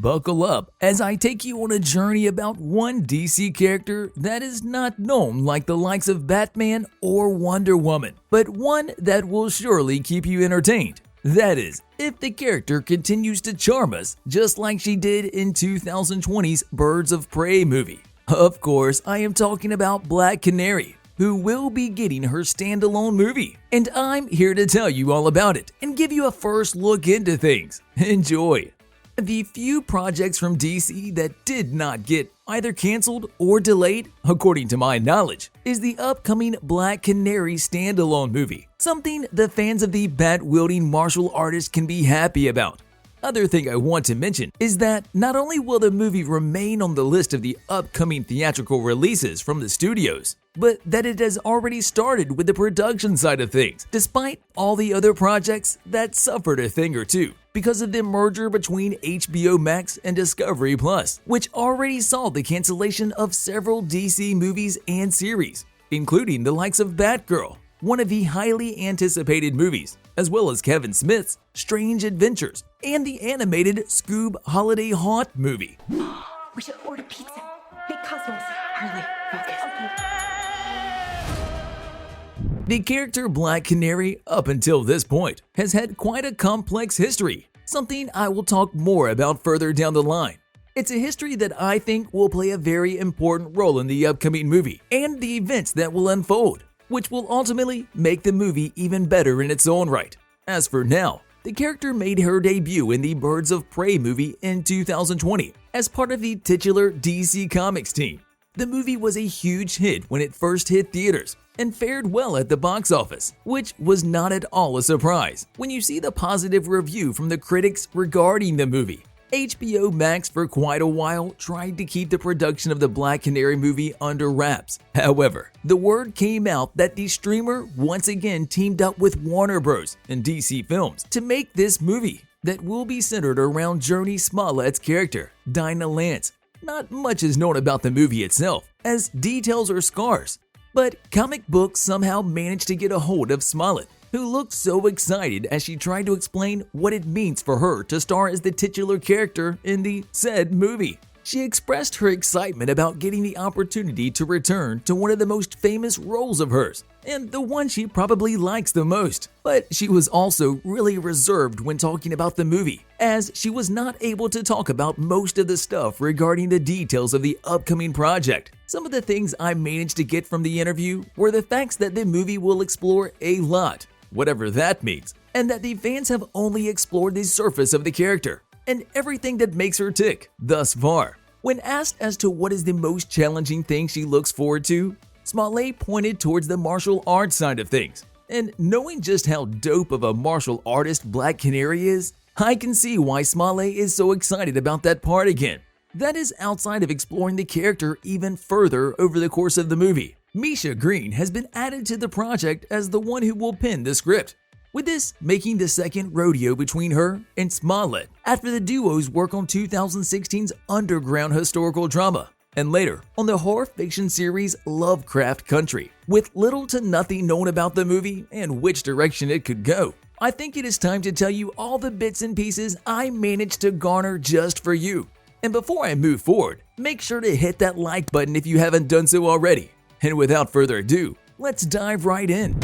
Buckle up as I take you on a journey about one DC character that is not known like the likes of Batman or Wonder Woman, but one that will surely keep you entertained. That is, if the character continues to charm us just like she did in 2020's Birds of Prey movie. Of course, I am talking about Black Canary, who will be getting her standalone movie. And I'm here to tell you all about it and give you a first look into things. Enjoy! The few projects from DC that did not get either canceled or delayed, according to my knowledge, is the upcoming Black Canary standalone movie, something the fans of the bat-wielding martial artist can be happy about. Other thing I want to mention is that not only will the movie remain on the list of the upcoming theatrical releases from the studios, but that it has already started with the production side of things, despite all the other projects that suffered a thing or two because of the merger between HBO Max and Discovery Plus, which already saw the cancellation of several DC movies and series, including the likes of Batgirl, one of the highly anticipated movies, as well as Kevin Smith's Strange Adventures and the animated Scoob Holiday Haunt movie. We should order pizza. Hey, Cosmos. Harley, focus. The character Black Canary, up until this point, has had quite a complex history, something I will talk more about further down the line. It's a history that I think will play a very important role in the upcoming movie and the events that will unfold, which will ultimately make the movie even better in its own right. As for now, the character made her debut in the Birds of Prey movie in 2020 as part of the titular DC Comics team. The movie was a huge hit when it first hit theaters and fared well at the box office, which was not at all a surprise when you see the positive review from the critics regarding the movie. HBO Max for quite a while tried to keep the production of the Black Canary movie under wraps. However, the word came out that the streamer once again teamed up with Warner Bros. And DC Films to make this movie that will be centered around Jurnee Smollett's character, Dinah Lance. Not much is known about the movie itself, as details are scarce, but comic books somehow managed to get a hold of Smollett, who looked so excited as she tried to explain what it means for her to star as the titular character in the said movie. She expressed her excitement about getting the opportunity to return to one of the most famous roles of hers, and the one she probably likes the most. But she was also really reserved when talking about the movie, as she was not able to talk about most of the stuff regarding the details of the upcoming project. Some of the things I managed to get from the interview were the facts that the movie will explore a lot, whatever that means, and that the fans have only explored the surface of the character and everything that makes her tick thus far. When asked as to what is the most challenging thing she looks forward to, Smollett pointed towards the martial arts side of things. And knowing just how dope of a martial artist Black Canary is, I can see why Smollett is so excited about that part again. That is outside of exploring the character even further over the course of the movie. Misha Green has been added to the project as the one who will pen the script, with this making the second rodeo between her and Smollett after the duo's work on 2016's underground historical drama, and later on the horror fiction series Lovecraft Country. With little to nothing known about the movie and which direction it could go, I think it is time to tell you all the bits and pieces I managed to garner just for you. And before I move forward, make sure to hit that like button if you haven't done so already. And without further ado, let's dive right in.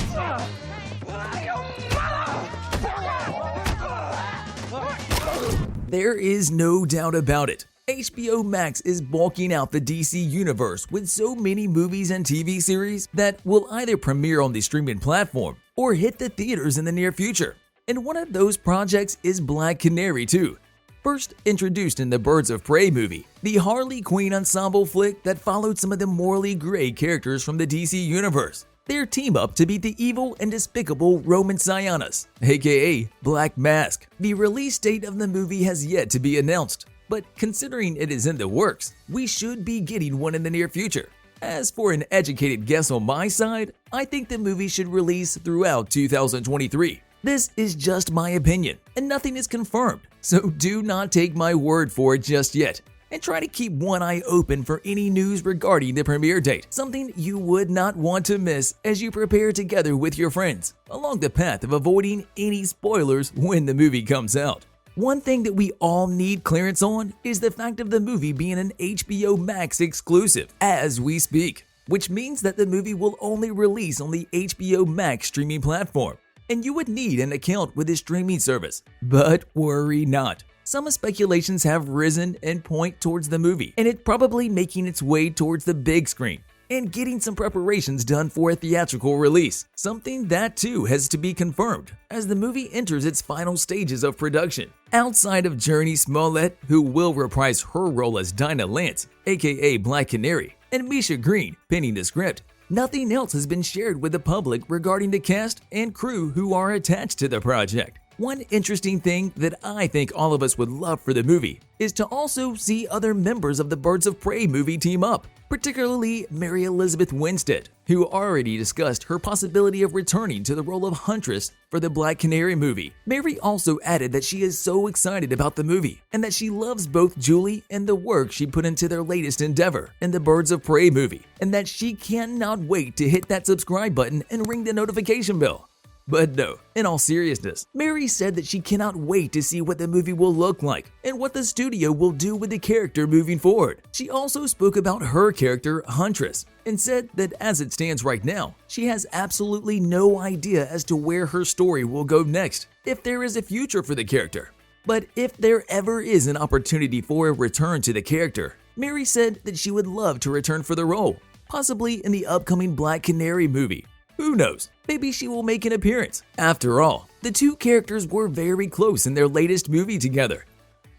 There is no doubt about it. HBO Max is bulking out the DC universe with so many movies and TV series that will either premiere on the streaming platform or hit the theaters in the near future. And one of those projects is Black Canary too. First introduced in the Birds of Prey movie, the Harley Quinn ensemble flick that followed some of the morally gray characters from the DC universe. Their team up to beat the evil and despicable Roman Sionis, aka Black Mask. The release date of the movie has yet to be announced, but considering it is in the works, we should be getting one in the near future. As for an educated guess on my side, I think the movie should release throughout 2023. This is just my opinion, and nothing is confirmed, so do not take my word for it just yet. And try to keep one eye open for any news regarding the premiere date, something you would not want to miss as you prepare together with your friends along the path of avoiding any spoilers when the movie comes out. One thing that we all need clearance on is the fact of the movie being an HBO Max exclusive as we speak, which means that the movie will only release on the HBO Max streaming platform, and you would need an account with this streaming service. But worry not. Some speculations have risen and point towards the movie, and it probably making its way towards the big screen and getting some preparations done for a theatrical release, something that too has to be confirmed as the movie enters its final stages of production. Outside of Jurnee Smollett, who will reprise her role as Dinah Lance, aka Black Canary, and Misha Green penning the script, nothing else has been shared with the public regarding the cast and crew who are attached to the project. One interesting thing that I think all of us would love for the movie is to also see other members of the Birds of Prey movie team up, particularly Mary Elizabeth Winstead, who already discussed her possibility of returning to the role of Huntress for the Black Canary movie. Mary also added that she is so excited about the movie and that she loves both Julie and the work she put into their latest endeavor in the Birds of Prey movie, and that she cannot wait to hit that subscribe button and ring the notification bell. But no, in all seriousness, Mary said that she cannot wait to see what the movie will look like and what the studio will do with the character moving forward. She also spoke about her character, Huntress, and said that as it stands right now, she has absolutely no idea as to where her story will go next, if there is a future for the character. But if there ever is an opportunity for a return to the character, Mary said that she would love to return for the role, possibly in the upcoming Black Canary movie. Who knows? Maybe she will make an appearance. After all, the two characters were very close in their latest movie together.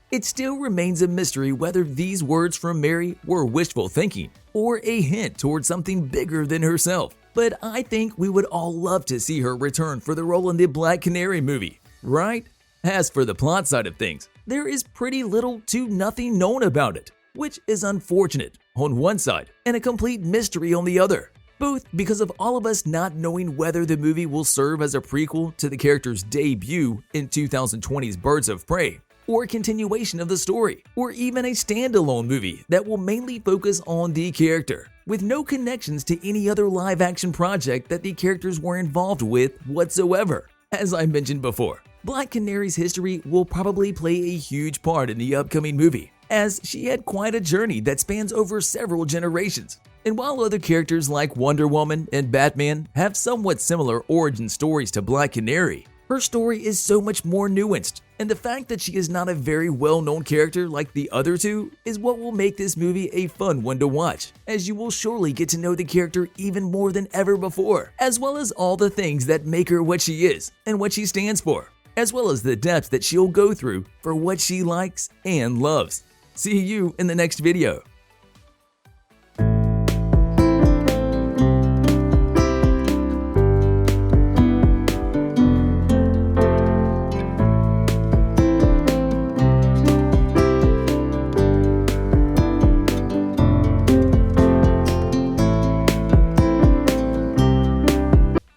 It still remains a mystery whether these words from Mary were wishful thinking or a hint towards something bigger than herself. But I think we would all love to see her return for the role in the Black Canary movie, right? As for the plot side of things, there is pretty little to nothing known about it, which is unfortunate on one side and a complete mystery on the other. Both because of all of us not knowing whether the movie will serve as a prequel to the character's debut in 2020's Birds of Prey, or a continuation of the story, or even a standalone movie that will mainly focus on the character, with no connections to any other live-action project that the characters were involved with whatsoever. As I mentioned before, Black Canary's history will probably play a huge part in the upcoming movie, as she had quite a journey that spans over several generations. And while other characters like Wonder Woman and Batman have somewhat similar origin stories to Black Canary, her story is so much more nuanced, and the fact that she is not a very well-known character like the other two is what will make this movie a fun one to watch, as you will surely get to know the character even more than ever before, as well as all the things that make her what she is and what she stands for, as well as the depths that she'll go through for what she likes and loves. See you in the next video.